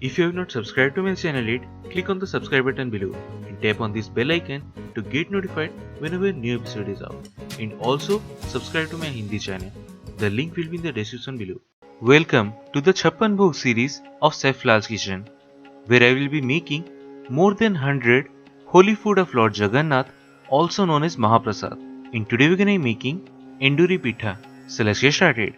If you have not subscribed to my channel yet, click on the subscribe button below and tap on this bell icon to get notified whenever a new episode is out. And also subscribe to my Hindi channel. The link will be in the description below. Welcome to the CHAPPAN BHOG series of Chef Lall's kitchen, where I will be making more than 100 holy food of Lord Jagannath, also known as Mahaprasad. And today we are going to be making ENDURI PITHA. So let's get started.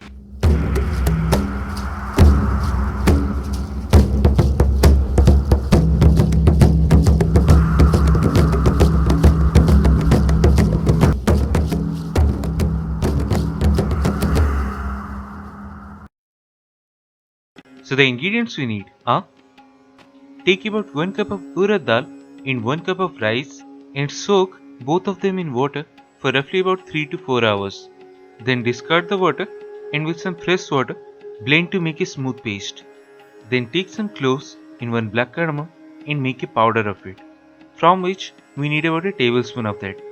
So the ingredients we need are: take about 1 cup of urad dal and 1 cup of rice and soak both of them in water for roughly about 3 to 4 hours. Then discard the water and with some fresh water blend to make a smooth paste. Then take some cloves and 1 black cardamom and make a powder of it, from which we need about a tablespoon of that.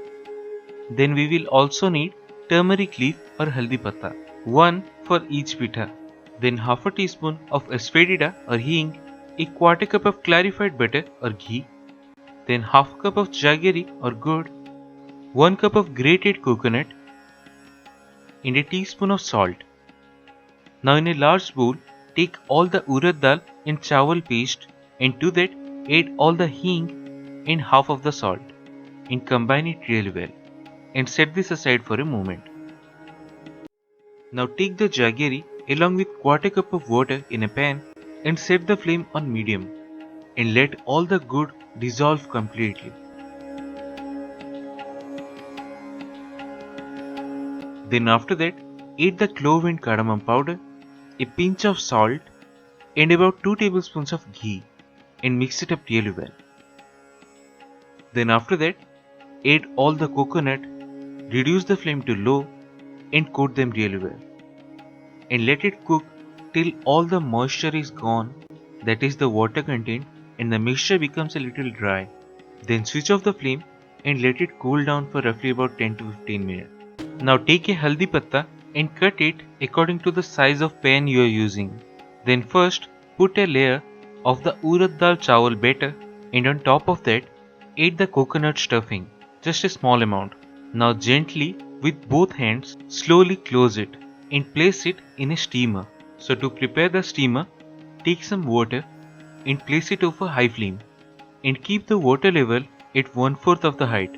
Then we will also need turmeric leaf or haldi patta, 1 for each pitha. Then half a teaspoon of asafoetida or hing, a quarter cup of clarified butter or ghee, then half a cup of jaggery or gourd, 1 cup of grated coconut, and a teaspoon of salt. Now in a large bowl, take all the urad dal and chawal paste, and to that add all the hing and half of the salt, and combine it really well, and set this aside for a moment. Now take the jaggery along with quarter cup of water in a pan and set the flame on medium and let all the good dissolve completely. Then after that, add the clove and cardamom powder, a pinch of salt and about 2 tablespoons of ghee and mix it up really well. Then after that, add all the coconut, reduce the flame to low and coat them really well. And let it cook till all the moisture is gone, that is the water content, and the mixture becomes a little dry. Then switch off the flame and let it cool down for roughly about 10 to 15 minutes. Now take a haldi patta and cut it according to the size of pan you are using. Then first put a layer of the urad dal chawal batter, and on top of that add the coconut stuffing, just a small amount. Now gently with both hands slowly close it and place it in a steamer. So to prepare the steamer, take some water and place it over high flame and keep the water level at 1/4 of the height.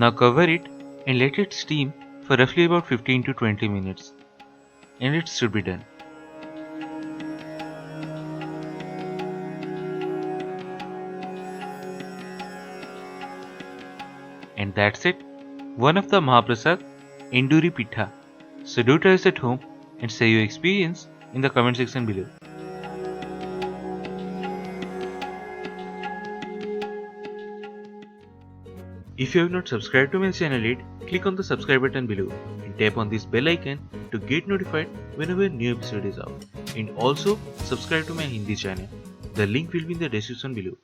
Now cover it and let it steam for roughly about 15 to 20 minutes, and it should be done. And that's it, one of the Mahaprasad, ENDURI PITHA. So do try this at home and share your experience in the comment section below. If you have not subscribed to my channel yet, click on the subscribe button below and tap on this bell icon to get notified whenever a new episode is out. And also subscribe to my Hindi channel. The link will be in the description below.